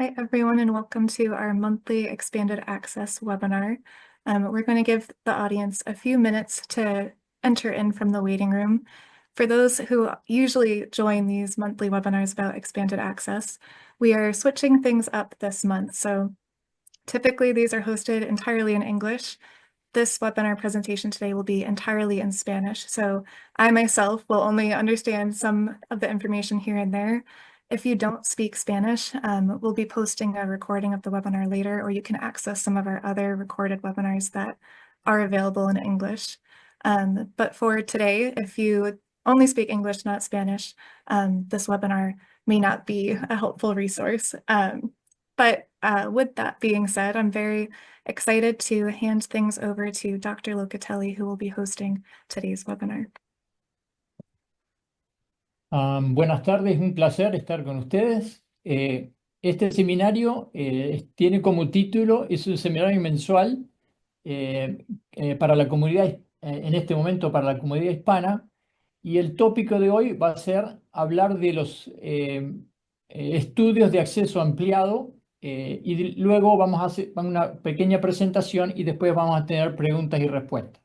Hi, everyone, and welcome to our monthly Expanded Access webinar. We're going to give the audience a few minutes to enter in from the waiting room. For those who usually join these monthly webinars about Expanded Access, we are switching things up this month. So typically these are hosted entirely in English. This webinar presentation today will be entirely in Spanish. So I myself will only understand some of the information here and there. If you don't speak Spanish, we'll be posting a recording of the webinar later, or you can access some of our other recorded webinars that are available in English. But for today, if you only speak English, not Spanish, this webinar may not be a helpful resource. But with that being said, I'm very excited to hand things over to Dr. Locatelli, who will be hosting today's webinar. Buenas tardes, un placer estar con ustedes. Este seminario tiene como título, es un seminario mensual para la comunidad, en este momento para la comunidad hispana, y el tópico de hoy va a ser hablar de los estudios de acceso ampliado, y luego vamos a hacer una pequeña presentación y después vamos a tener preguntas y respuestas.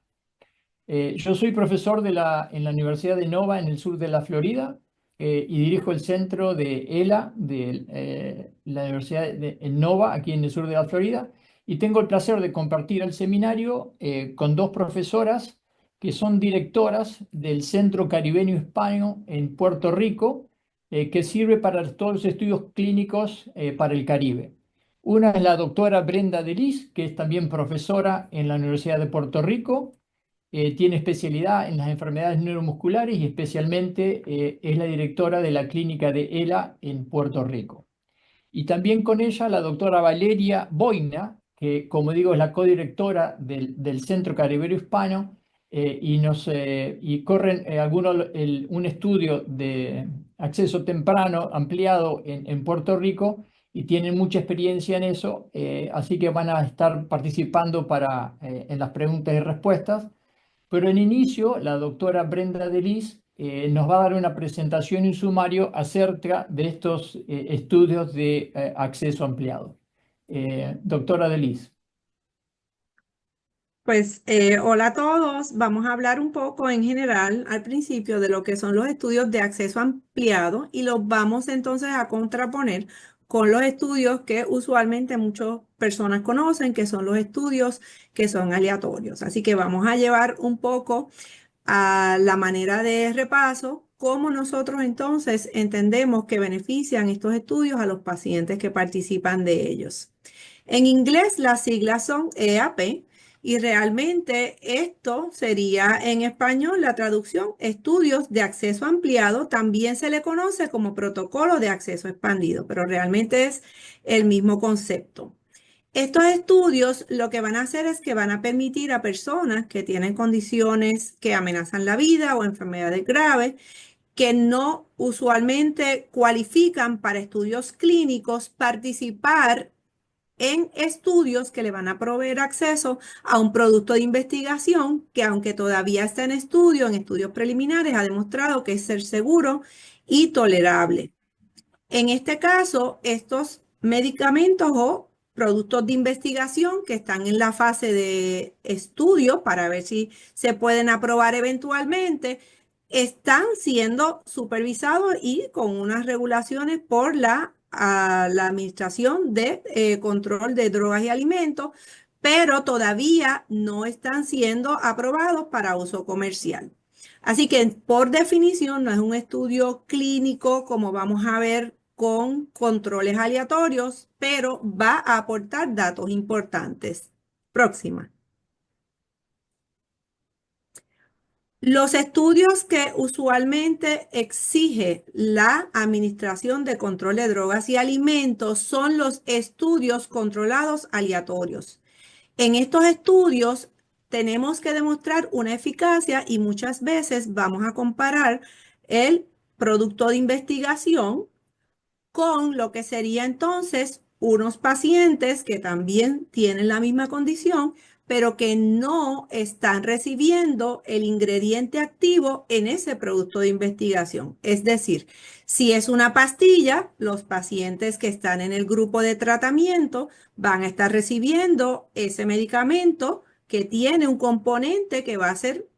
Yo soy profesor en la Universidad de Nova en el sur de la Florida, y dirijo el centro de ELA de la Universidad de Nova aquí en el sur de la Florida, y tengo el placer de compartir el seminario con dos profesoras que son directoras del Centro Caribeño Hispano en Puerto Rico, que sirve para todos los estudios clínicos para el Caribe. Una es la doctora Brenda Delis, que es también profesora en la Universidad de Puerto Rico. Tiene especialidad en las enfermedades neuromusculares y especialmente es la directora de la clínica de ELA en Puerto Rico. Y también con ella la doctora Valeria Boina, que como digo es la codirectora del Centro Caribeño Hispano, y corren un estudio de acceso temprano ampliado en Puerto Rico, y tienen mucha experiencia en eso, así que van a estar participando en las preguntas y respuestas. Pero en inicio, la doctora Brenda Delis nos va a dar una presentación y un sumario acerca de estos estudios de acceso ampliado. Doctora Delis. Pues hola a todos, vamos a hablar un poco en general al principio de lo que son los estudios de acceso ampliado, y los vamos entonces a contraponer con los estudios que usualmente muchas personas conocen, que son los estudios que son aleatorios. Así que vamos a llevar un poco a la manera de repaso cómo nosotros entonces entendemos que benefician estos estudios a los pacientes que participan de ellos. En inglés las siglas son EAP. Y realmente esto sería en español la traducción estudios de acceso ampliado. También se le conoce como protocolo de acceso expandido, pero realmente es el mismo concepto. Estos estudios lo que van a hacer es que van a permitir a personas que tienen condiciones que amenazan la vida o enfermedades graves, que no usualmente cualifican para estudios clínicos, participar en estudios que le van a proveer acceso a un producto de investigación que, aunque todavía está en estudios preliminares, ha demostrado que es ser seguro y tolerable. En este caso, estos medicamentos o productos de investigación que están en la fase de estudio para ver si se pueden aprobar eventualmente, están siendo supervisados y con unas regulaciones por la Administración de Control de Drogas y Alimentos, pero todavía no están siendo aprobados para uso comercial. Así que por definición no es un estudio clínico como vamos a ver con controles aleatorios, pero va a aportar datos importantes. Próxima. Los estudios que usualmente exige la Administración de Control de Drogas y Alimentos son los estudios controlados aleatorios. En estos estudios tenemos que demostrar una eficacia y muchas veces vamos a comparar el producto de investigación con lo que sería entonces unos pacientes que también tienen la misma condición, pero que no están recibiendo el ingrediente activo en ese producto de investigación. Es decir, si es una pastilla, los pacientes que están en el grupo de tratamiento van a estar recibiendo ese medicamento que tiene un componente que va a ser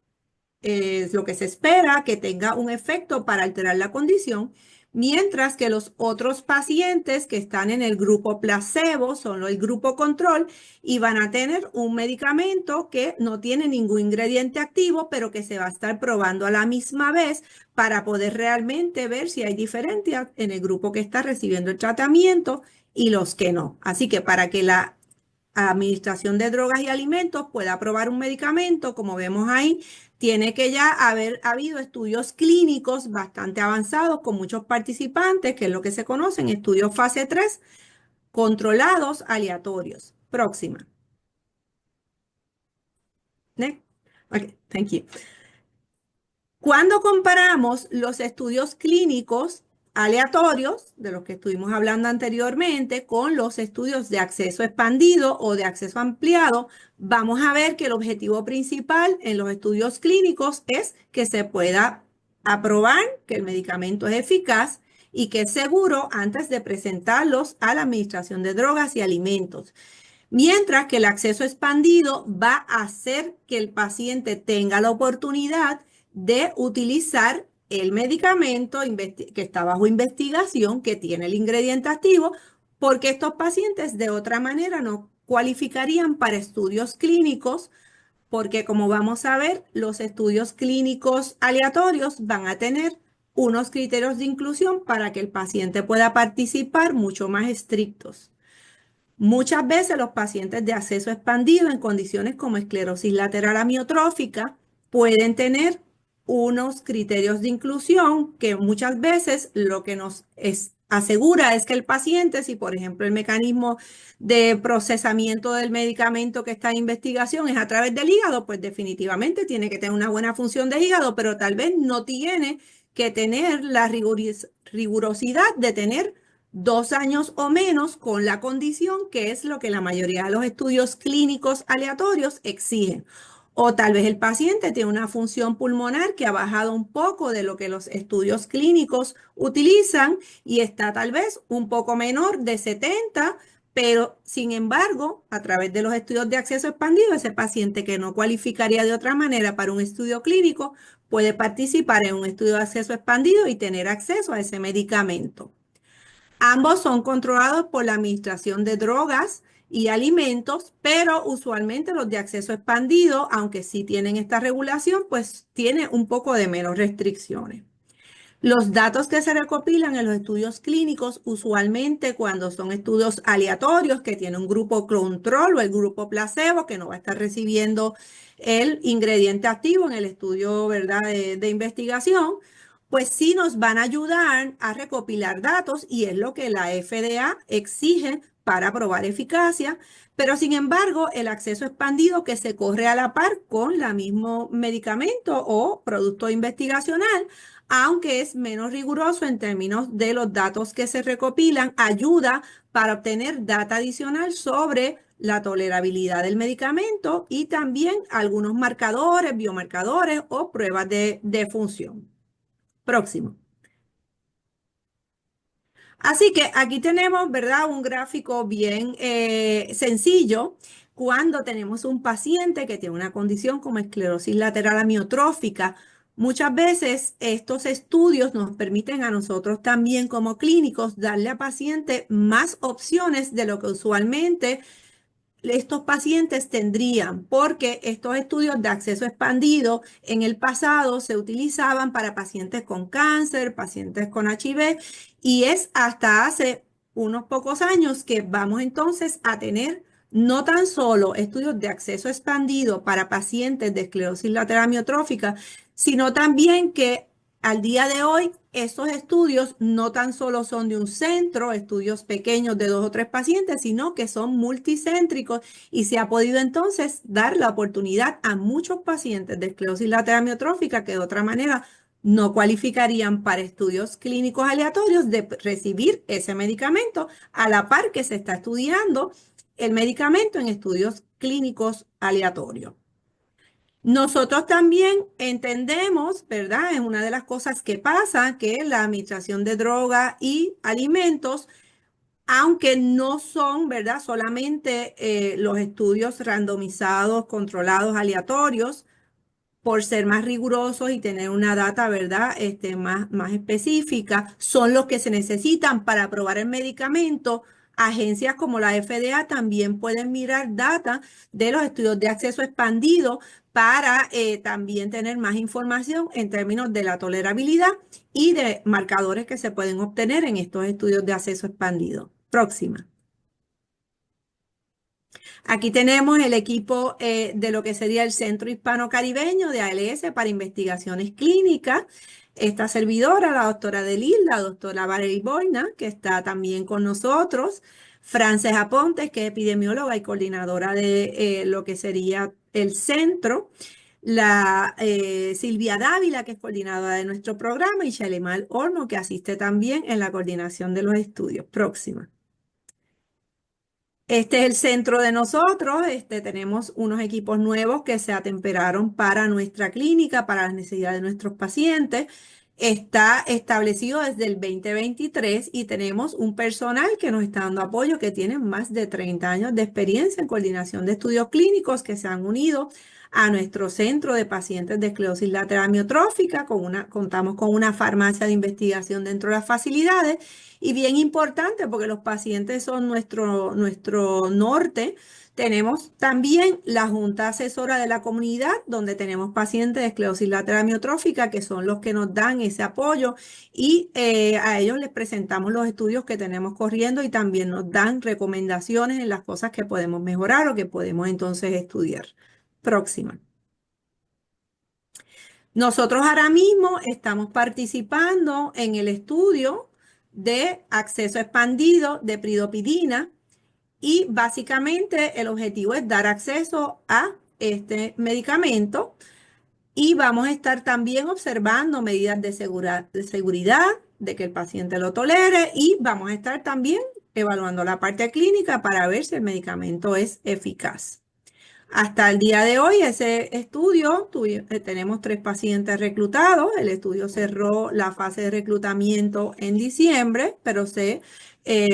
lo que se espera que tenga un efecto para alterar la condición, mientras que los otros pacientes que están en el grupo placebo son el grupo control y van a tener un medicamento que no tiene ningún ingrediente activo, pero que se va a estar probando a la misma vez para poder realmente ver si hay diferencias en el grupo que está recibiendo el tratamiento y los que no. Así que para que la Administración de Drogas y Alimentos pueda aprobar un medicamento, como vemos ahí, tiene que ya haber habido estudios clínicos bastante avanzados con muchos participantes, que es lo que se conocen, estudios fase 3, controlados, aleatorios. Próxima. Next. Okay, thank you. Cuando comparamos los estudios clínicos aleatorios, de los que estuvimos hablando anteriormente, con los estudios de acceso expandido o de acceso ampliado, vamos a ver que el objetivo principal en los estudios clínicos es que se pueda aprobar que el medicamento es eficaz y que es seguro antes de presentarlos a la Administración de Drogas y Alimentos. Mientras que el acceso expandido va a hacer que el paciente tenga la oportunidad de utilizar el medicamento que está bajo investigación, que tiene el ingrediente activo, porque estos pacientes de otra manera no cualificarían para estudios clínicos, porque como vamos a ver, los estudios clínicos aleatorios van a tener unos criterios de inclusión para que el paciente pueda participar mucho más estrictos. Muchas veces los pacientes de acceso expandido en condiciones como esclerosis lateral amiotrófica pueden tener unos criterios de inclusión que muchas veces lo que nos asegura es que el paciente, si por ejemplo el mecanismo de procesamiento del medicamento que está en investigación es a través del hígado, pues definitivamente tiene que tener una buena función de hígado, pero tal vez no tiene que tener la rigurosidad de tener 2 años o menos con la condición, que es lo que la mayoría de los estudios clínicos aleatorios exigen. O tal vez el paciente tiene una función pulmonar que ha bajado un poco de lo que los estudios clínicos utilizan y está tal vez un poco menor de 70, pero sin embargo, a través de los estudios de acceso expandido, ese paciente que no cualificaría de otra manera para un estudio clínico puede participar en un estudio de acceso expandido y tener acceso a ese medicamento. Ambos son controlados por la Administración de Drogas y Alimentos, pero usualmente los de acceso expandido, aunque sí tienen esta regulación, pues tiene un poco de menos restricciones. Los datos que se recopilan en los estudios clínicos, usualmente cuando son estudios aleatorios que tienen un grupo control o el grupo placebo que no va a estar recibiendo el ingrediente activo en el estudio, ¿verdad?, de investigación, pues sí nos van a ayudar a recopilar datos y es lo que la FDA exige para probar eficacia, pero sin embargo el acceso expandido que se corre a la par con el mismo medicamento o producto investigacional, aunque es menos riguroso en términos de los datos que se recopilan, ayuda para obtener data adicional sobre la tolerabilidad del medicamento y también algunos marcadores, biomarcadores o pruebas de función. Próximo. Así que aquí tenemos, ¿verdad?, un gráfico bien sencillo cuando tenemos un paciente que tiene una condición como esclerosis lateral amiotrófica. Muchas veces estos estudios nos permiten a nosotros también como clínicos darle a pacientes más opciones de lo que usualmente estos pacientes tendrían, porque estos estudios de acceso expandido en el pasado se utilizaban para pacientes con cáncer, pacientes con HIV, y es hasta hace unos pocos años que vamos entonces a tener no tan solo estudios de acceso expandido para pacientes de esclerosis lateral amiotrófica, sino también que al día de hoy, estos estudios no tan solo son de un centro, estudios pequeños de 2 o 3 pacientes, sino que son multicéntricos y se ha podido entonces dar la oportunidad a muchos pacientes de esclerosis lateral amiotrófica que de otra manera no cualificarían para estudios clínicos aleatorios de recibir ese medicamento a la par que se está estudiando el medicamento en estudios clínicos aleatorios. Nosotros también entendemos, ¿verdad? Es una de las cosas que pasa, que la administración de droga y alimentos, aunque no son, ¿verdad? Solamente los estudios randomizados, controlados, aleatorios, por ser más rigurosos y tener una data, ¿verdad? Más específica, son los que se necesitan para aprobar el medicamento. Agencias como la FDA también pueden mirar data de los estudios de acceso expandido para también tener más información en términos de la tolerabilidad y de marcadores que se pueden obtener en estos estudios de acceso expandido. Próxima. Aquí tenemos el equipo de lo que sería el Centro Hispano-Caribeño de ALS para investigaciones clínicas. Esta servidora, la doctora Delil, la doctora Valerie Boina, que está también con nosotros, Frances Apontes, que es epidemióloga y coordinadora de lo que sería el centro, la Silvia Dávila, que es coordinadora de nuestro programa, y Shalimal Horno, que asiste también en la coordinación de los estudios. Próxima. Este es el centro de nosotros. Tenemos unos equipos nuevos que se atemperaron para nuestra clínica, para las necesidades de nuestros pacientes. Está establecido desde el 2023 y tenemos un personal que nos está dando apoyo, que tiene más de 30 años de experiencia en coordinación de estudios clínicos, que se han unido a nuestro centro de pacientes de esclerosis lateral amiotrófica. Contamos con una farmacia de investigación dentro de las facilidades. Y bien importante, porque los pacientes son nuestro norte, tenemos también la Junta Asesora de la Comunidad, donde tenemos pacientes de esclerosis lateral amiotrófica, que son los que nos dan ese apoyo, y a ellos les presentamos los estudios que tenemos corriendo y también nos dan recomendaciones en las cosas que podemos mejorar o que podemos entonces estudiar. Próxima. Nosotros ahora mismo estamos participando en el estudio de acceso expandido de pridopidina y básicamente el objetivo es dar acceso a este medicamento y vamos a estar también observando medidas de seguridad, de que el paciente lo tolere, y vamos a estar también evaluando la parte clínica para ver si el medicamento es eficaz. Hasta el día de hoy, ese estudio, tenemos 3 pacientes reclutados. El estudio cerró la fase de reclutamiento en diciembre, pero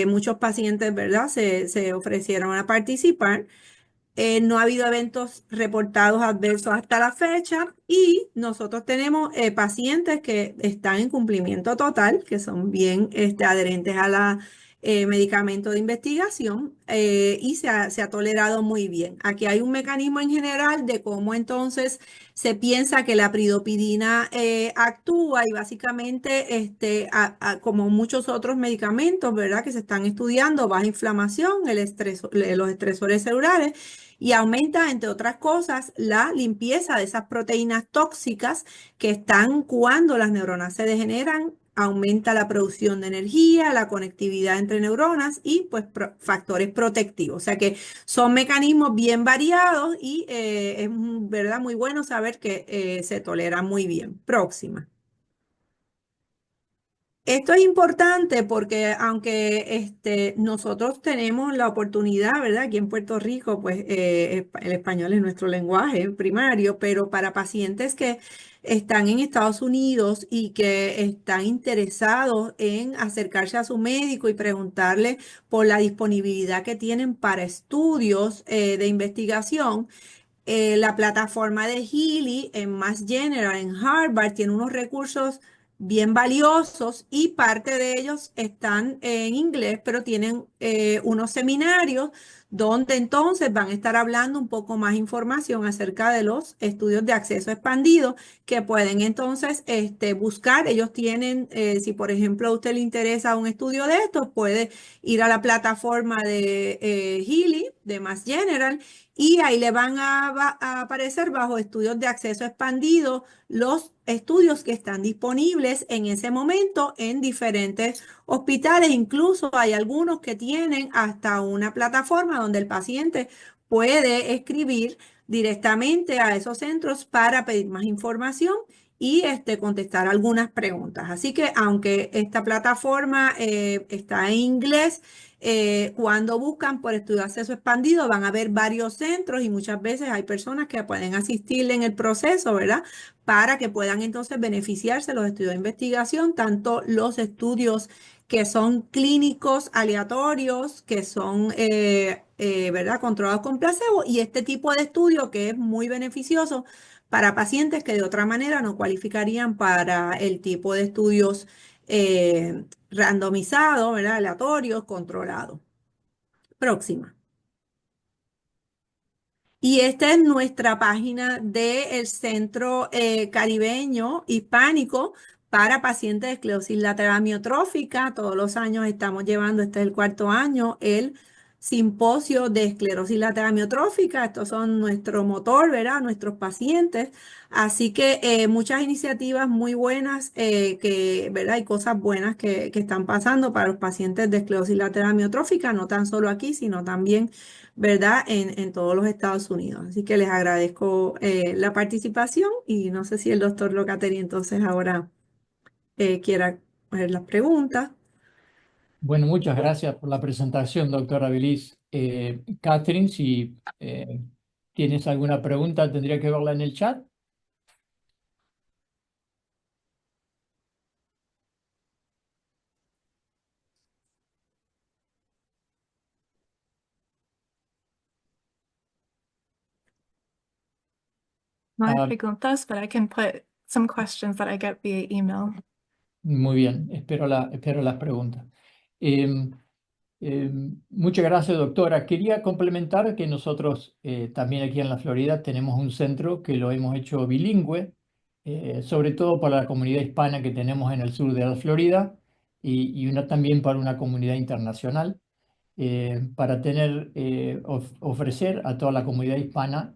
muchos pacientes, ¿verdad?, se ofrecieron a participar. No ha habido eventos reportados adversos hasta la fecha y nosotros tenemos pacientes que están en cumplimiento total, que son bien adherentes a la medicamento de investigación y se ha tolerado muy bien. Aquí hay un mecanismo en general de cómo entonces se piensa que la pridopidina actúa y básicamente como muchos otros medicamentos, ¿verdad?, que se están estudiando, baja inflamación, los estresores celulares, y aumenta, entre otras cosas, la limpieza de esas proteínas tóxicas que están cuando las neuronas se degeneran. Aumenta la producción de energía, la conectividad entre neuronas y pues factores protectivos. O sea que son mecanismos bien variados y es, ¿verdad?, muy bueno saber que se tolera muy bien. Próxima. Esto es importante porque aunque nosotros tenemos la oportunidad, ¿verdad?, aquí en Puerto Rico, pues el español es nuestro lenguaje primario, pero para pacientes que están en Estados Unidos y que están interesados en acercarse a su médico y preguntarle por la disponibilidad que tienen para estudios de investigación, la plataforma de Healy en Mass General, en Harvard, tiene unos recursos bien valiosos y parte de ellos están en inglés, pero tienen unos seminarios donde entonces van a estar hablando un poco más información acerca de los estudios de acceso expandido que pueden entonces buscar. Ellos tienen, si por ejemplo a usted le interesa un estudio de estos, puede ir a la plataforma de Healy, de Mass General, y ahí le van a aparecer bajo estudios de acceso expandido los estudios que están disponibles en ese momento en diferentes hospitales. Incluso hay algunos que tienen hasta una plataforma donde el paciente puede escribir directamente a esos centros para pedir más información y contestar algunas preguntas. Así que aunque esta plataforma está en inglés, cuando buscan por estudio de acceso expandido van a ver varios centros y muchas veces hay personas que pueden asistirle en el proceso, ¿verdad? Para que puedan entonces beneficiarse de los estudios de investigación, tanto los estudios que son clínicos aleatorios, que son, ¿verdad?, controlados con placebo, y este tipo de estudio que es muy beneficioso para pacientes que de otra manera no cualificarían para el tipo de estudios randomizados, ¿verdad?, aleatorios, controlados. Próxima. Y esta es nuestra página del Centro Caribeño Hispánico para pacientes de esclerosis lateral amiotrófica. Todos los años estamos llevando, este es el 4º año, el simposio de esclerosis lateral amiotrófica. Estos son nuestro motor, ¿verdad? Nuestros pacientes. Así que muchas iniciativas muy buenas, ¿verdad? Hay cosas buenas que están pasando para los pacientes de esclerosis lateral amiotrófica, no tan solo aquí, sino también, ¿verdad?, en todos los Estados Unidos. Así que les agradezco la participación y no sé si el doctor Locateri entonces ahora quiera hacer las preguntas. Bueno, muchas gracias por la presentación, doctora Belis. Catherine, si tienes alguna pregunta, tendría que verla en el chat. No hay Ah, preguntas, but I can put some questions that I get via email. muy bien, espero las preguntas. Em, Muchas gracias, doctora. Quería complementar que nosotros también aquí en la Florida tenemos un centro que lo hemos hecho bilingüe, sobre todo para la comunidad hispana que tenemos en el sur de la Florida y una también para una comunidad internacional, para ofrecer a toda la comunidad hispana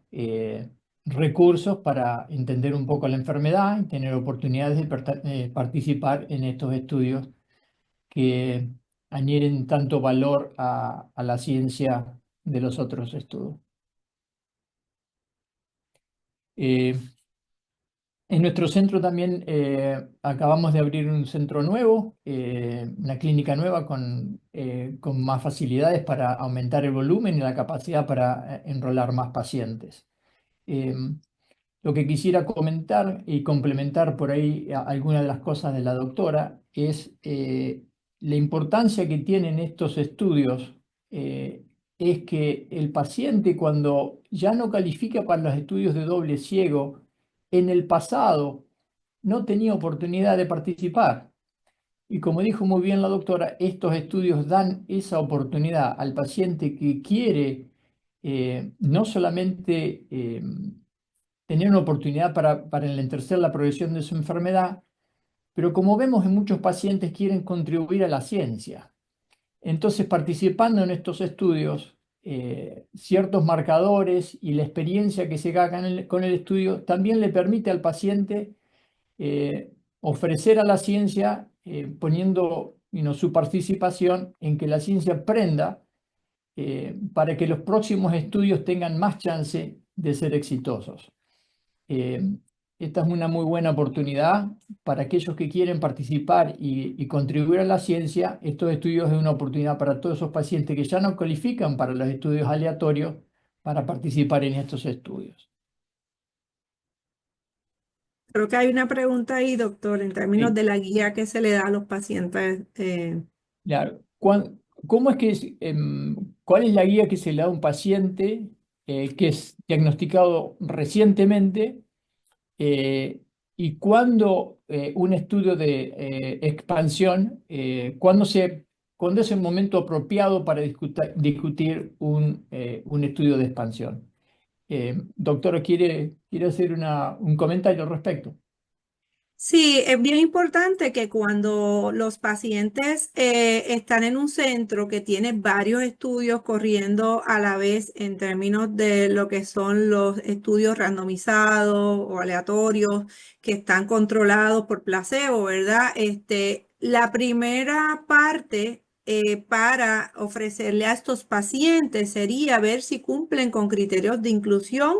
recursos para entender un poco la enfermedad y tener oportunidades de participar en estos estudios que añaden tanto valor a la ciencia de los otros estudios. En nuestro centro también acabamos de abrir un centro nuevo, una clínica nueva con más facilidades para aumentar el volumen y la capacidad para enrolar más pacientes. Lo que quisiera comentar y complementar por ahí algunas de las cosas de la doctora es la importancia que tienen estos estudios. Es que el paciente, cuando ya no califica para los estudios de doble ciego, en el pasado no tenía oportunidad de participar. Y como dijo muy bien la doctora, estos estudios dan esa oportunidad al paciente que quiere no solamente tener una oportunidad para enlentecer la progresión de su enfermedad, pero como vemos en muchos pacientes quieren contribuir a la ciencia. Entonces, participando en estos estudios, ciertos marcadores y la experiencia que se gana con el estudio también le permite al paciente ofrecer a la ciencia, poniendo su participación en que la ciencia aprenda para que los próximos estudios tengan más chance de ser exitosos. Esta es una muy buena oportunidad para aquellos que quieren participar y contribuir a la ciencia. Estos estudios es una oportunidad para todos esos pacientes que ya no califican para los estudios aleatorios para participar en estos estudios. Creo que hay una pregunta ahí, doctor, en términos Sí. de la guía que se le da a los pacientes. Claro. ¿Cómo es que cuál es la guía que se le da a un paciente que es diagnosticado recientemente y cuándo un estudio de expansión, cuándo es el momento apropiado para discutir un estudio de expansión? Doctora, ¿quiere hacer un comentario al respecto? Sí, es bien importante que cuando los pacientes están en un centro que tiene varios estudios corriendo a la vez en términos de lo que son los estudios randomizados o aleatorios que están controlados por placebo, ¿verdad? La primera parte para ofrecerle a estos pacientes sería ver si cumplen con criterios de inclusión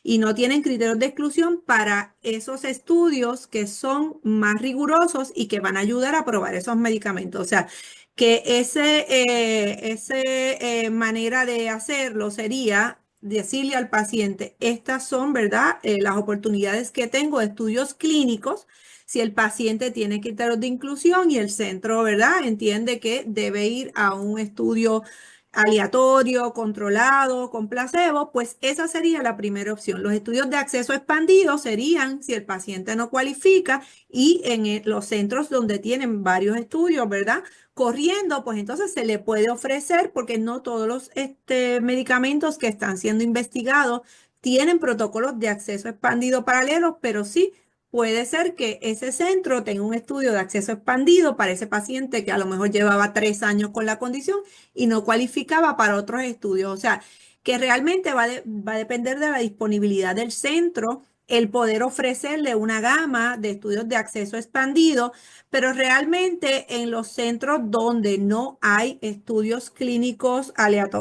y no tienen criterios de exclusión para esos estudios que son más rigurosos y que van a ayudar a probar esos medicamentos. O sea, que ese manera de hacerlo sería decirle al paciente, estas son, ¿verdad? Las oportunidades que tengo de estudios clínicos. Si el paciente tiene criterios de inclusión y el centro, ¿verdad? Entiende que debe ir a un estudio aleatorio, controlado, con placebo, pues esa sería la primera opción. Los estudios de acceso expandido serían si el paciente no cualifica y en los centros donde tienen varios estudios, ¿verdad? Corriendo, pues entonces se le puede ofrecer, porque no todos los medicamentos que están siendo investigados tienen protocolos de acceso expandido paralelos, pero sí puede ser que ese centro tenga un estudio de acceso expandido para ese paciente que a lo mejor llevaba 3 años con la condición y no cualificaba para otros estudios. O sea, que realmente va a depender de la disponibilidad del centro el poder ofrecerle una gama de estudios de acceso expandido, pero realmente en los centros donde no hay estudios clínicos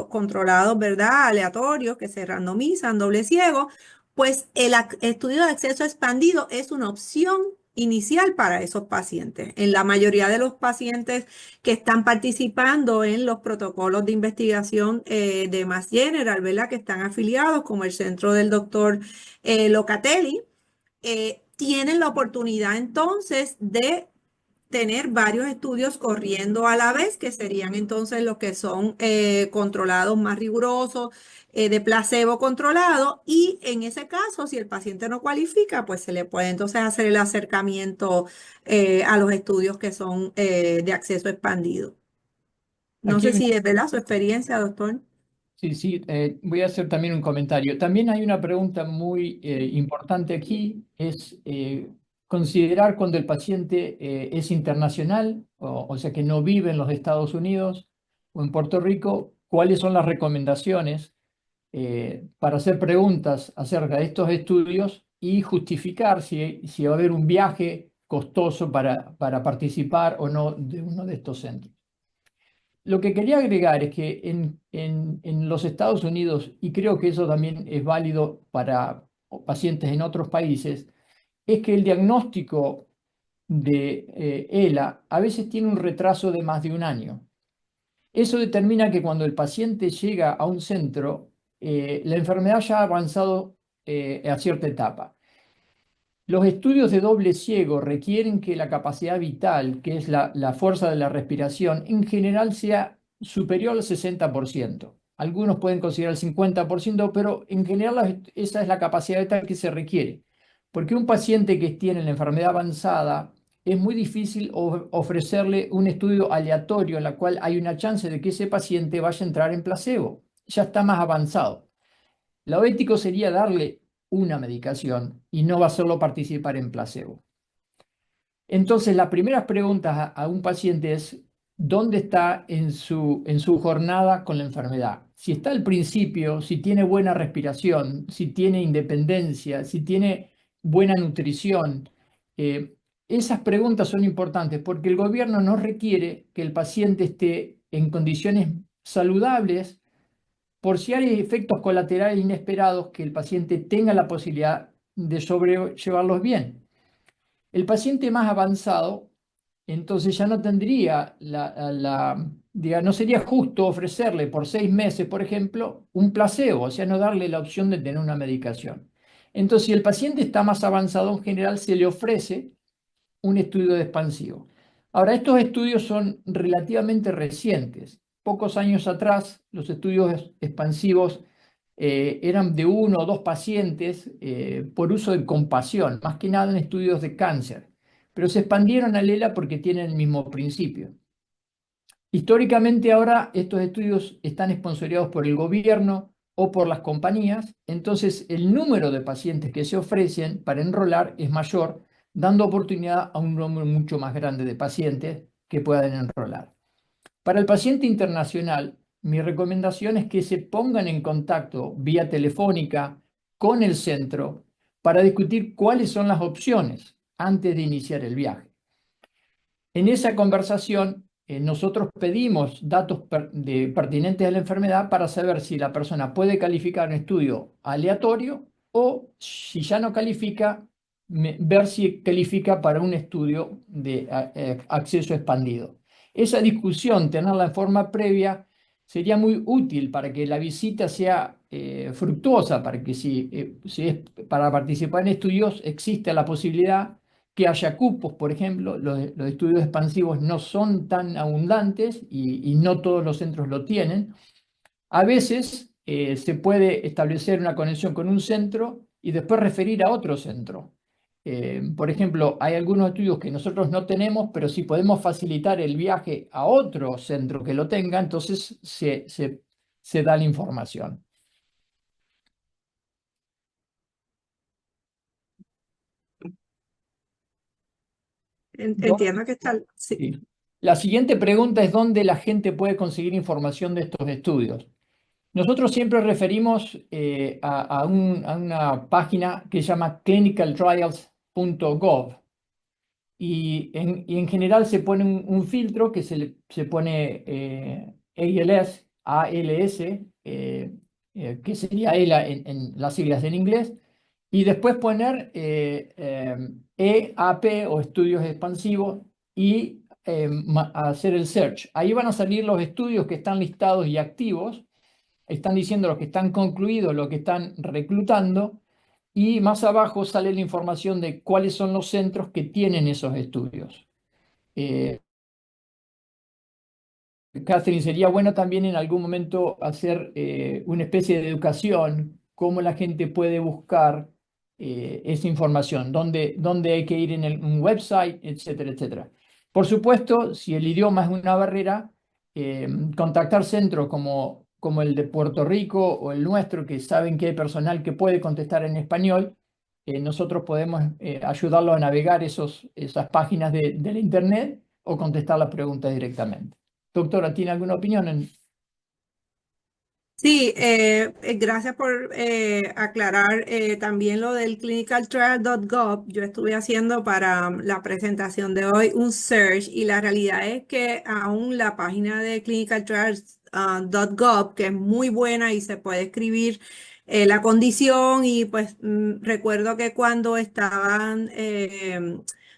controlados, ¿verdad? Aleatorios que se randomizan, doble ciego, pues el estudio de acceso expandido es una opción inicial para esos pacientes. En la mayoría de los pacientes que están participando en los protocolos de investigación de Mass General, ¿verdad? Que están afiliados, como el centro del doctor Locatelli, tienen la oportunidad entonces de tener varios estudios corriendo a la vez, que serían entonces los que son controlados más rigurosos, de placebo controlado, y en ese caso, si el paciente no cualifica, pues se le puede entonces hacer el acercamiento a los estudios que son de acceso expandido. No Aquí sé hay una si es verdad su experiencia, doctor. Sí, sí, voy a hacer también un comentario. También hay una pregunta muy importante aquí, es considerar cuando el paciente es internacional, o sea que no vive en los Estados Unidos o en Puerto Rico, cuáles son las recomendaciones para hacer preguntas acerca de estos estudios y justificar si va a haber un viaje costoso para participar o no de uno de estos centros. Lo que quería agregar es que en los Estados Unidos, y creo que eso también es válido para pacientes en otros países, es que el diagnóstico de ELA a veces tiene un retraso de más de un año. Eso determina que cuando el paciente llega a un centro, la enfermedad ya ha avanzado a cierta etapa. Los estudios de doble ciego requieren que la capacidad vital, que es la fuerza de la respiración, en general sea superior al 60%. Algunos pueden considerar el 50%, pero en general esa es la capacidad vital que se requiere. Porque un paciente que tiene la enfermedad avanzada es muy difícil ofrecerle un estudio aleatorio en la cual hay una chance de que ese paciente vaya a entrar en placebo. Ya está más avanzado. Lo ético sería darle una medicación y no hacerlo participar en placebo. Entonces, las primeras preguntas a un paciente es, ¿dónde está en su jornada con la enfermedad? Si está al principio, si tiene buena respiración, si tiene independencia, si tiene buena nutrición. Esas preguntas son importantes porque el gobierno no requiere que el paciente esté en condiciones saludables por si hay efectos colaterales inesperados que el paciente tenga la posibilidad de sobrellevarlos bien. El paciente más avanzado, entonces ya no tendría no sería justo ofrecerle por 6 meses, por ejemplo, un placebo, o sea, no darle la opción de tener una medicación. Entonces, si el paciente está más avanzado, en general se le ofrece un estudio de expansivo. Ahora, estos estudios son relativamente recientes. Pocos años atrás, los estudios expansivos eran de 1 o 2 pacientes por uso de compasión, más que nada en estudios de cáncer, pero se expandieron a ELA porque tienen el mismo principio. Históricamente ahora estos estudios están sponsorizados por el gobierno o por las compañías, entonces el número de pacientes que se ofrecen para enrolar es mayor, dando oportunidad a un número mucho más grande de pacientes que puedan enrolar. Para el paciente internacional, mi recomendación es que se pongan en contacto vía telefónica con el centro para discutir cuáles son las opciones antes de iniciar el viaje. En esa conversación, nosotros pedimos datos pertinentes de la enfermedad para saber si la persona puede calificar un estudio aleatorio o si ya no califica, ver si califica para un estudio de acceso expandido. Esa discusión, tenerla en forma previa, sería muy útil para que la visita sea fructuosa, para que si es para participar en estudios existe la posibilidad que haya cupos, por ejemplo. Los estudios expansivos no son tan abundantes y no todos los centros lo tienen. A veces se puede establecer una conexión con un centro y después referir a otro centro. Por ejemplo, hay algunos estudios que nosotros no tenemos, pero si podemos facilitar el viaje a otro centro que lo tenga, entonces se da la información. Entiendo que está, sí. Sí. La siguiente pregunta es dónde la gente puede conseguir información de estos estudios. Nosotros siempre referimos a una página que se llama clinicaltrials.gov y en general se pone un filtro que se pone ALS, que sería ELA en las siglas en inglés, y después poner EAP o estudios expansivos y hacer el search. Ahí van a salir los estudios que están listados y activos, están diciendo los que están concluidos, los que están reclutando, y más abajo sale la información de cuáles son los centros que tienen esos estudios. Catherine, sería bueno también en algún momento hacer una especie de educación, cómo la gente puede buscar esa información, dónde hay que ir en un website, etcétera, etcétera. Por supuesto, si el idioma es una barrera, contactar centros como el de Puerto Rico o el nuestro, que saben que hay personal que puede contestar en español, nosotros podemos ayudarlo a navegar esas páginas de la internet o contestar las preguntas directamente. Doctora, ¿tiene alguna opinión? Sí, gracias por aclarar también lo del clinicaltrial.gov. Yo estuve haciendo para la presentación de hoy un search y la realidad es que aún la página de clinicaltrials.gov, que es muy buena y se puede escribir la condición y pues recuerdo que cuando estaban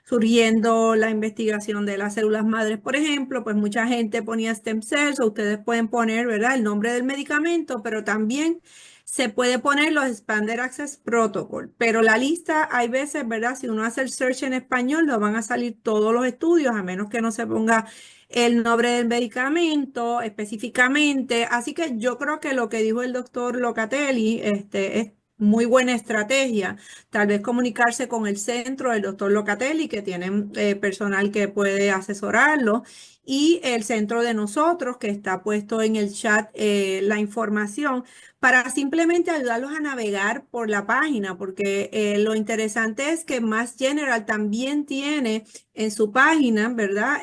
surgiendo la investigación de las células madres, por ejemplo, pues mucha gente ponía stem cells, o ustedes pueden poner, ¿verdad?, el nombre del medicamento, pero también se puede poner los Expanded Access Protocol, pero la lista hay veces, ¿verdad? Si uno hace el search en español, no van a salir todos los estudios, a menos que no se ponga el nombre del medicamento específicamente. Así que yo creo que lo que dijo el doctor Locatelli, es muy buena estrategia. Tal vez comunicarse con el centro del doctor Locatelli, que tienen personal que puede asesorarlo, y el centro de nosotros, que está puesto en el chat la información, para simplemente ayudarlos a navegar por la página, porque lo interesante es que Mass General también tiene en su página, ¿verdad?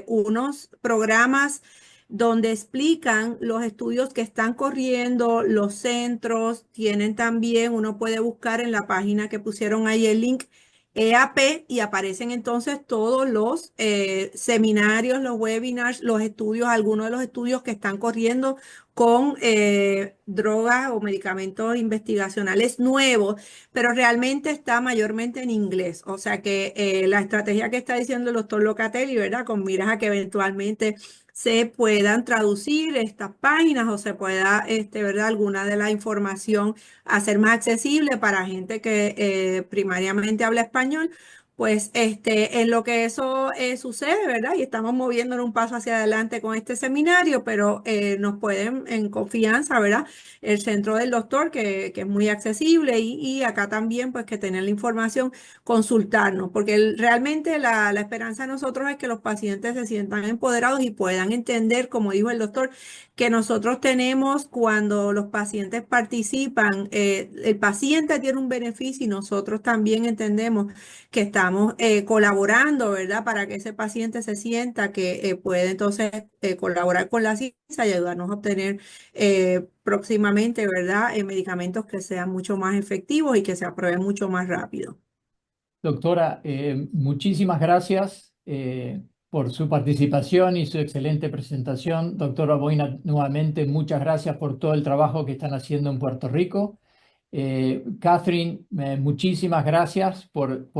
Unos programas donde explican los estudios que están corriendo, los centros, tienen también, uno puede buscar en la página que pusieron ahí el link EAP y aparecen entonces todos los seminarios, los webinars, los estudios, algunos de los estudios que están corriendo con drogas o medicamentos investigacionales nuevos, pero realmente está mayormente en inglés. O sea que la estrategia que está diciendo el doctor Locatelli, ¿verdad? Con miras a que eventualmente se puedan traducir estas páginas o se pueda, ¿verdad?, alguna de la información hacer más accesible para gente que primariamente habla español. Pues en lo que eso sucede, ¿verdad? Y estamos moviéndonos un paso hacia adelante con este seminario, pero nos pueden en confianza, ¿verdad? El centro del doctor, que es muy accesible, y acá también, pues que tener la información, consultarnos, porque realmente la esperanza de nosotros es que los pacientes se sientan empoderados y puedan entender, como dijo el doctor, que nosotros tenemos cuando los pacientes participan, el paciente tiene un beneficio y nosotros también entendemos que estamos colaborando, ¿verdad? Para que ese paciente se sienta que puede entonces colaborar con la ciencia y ayudarnos a obtener próximamente, ¿verdad?, medicamentos que sean mucho más efectivos y que se aprueben mucho más rápido. Doctora, muchísimas gracias por su participación y su excelente presentación. Doctora Boina, nuevamente muchas gracias por todo el trabajo que están haciendo en Puerto Rico. Catherine, muchísimas gracias por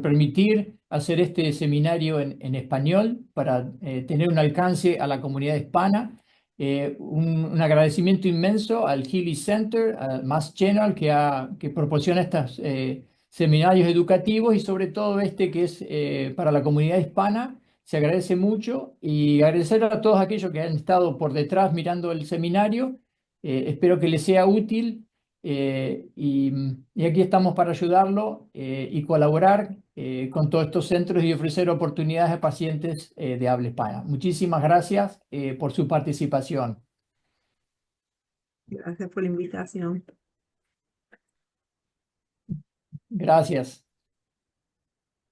permitir hacer este seminario en español para tener un alcance a la comunidad hispana. Un agradecimiento inmenso al Healy Center, al Mass General, que proporciona estos seminarios educativos y sobre todo este que es para la comunidad hispana. Se agradece mucho y agradecer a todos aquellos que han estado por detrás mirando el seminario. Espero que les sea útil. Y aquí estamos para ayudarlo y colaborar con todos estos centros y ofrecer oportunidades a pacientes de habla hispana. Muchísimas gracias por su participación. Gracias por la invitación. Gracias.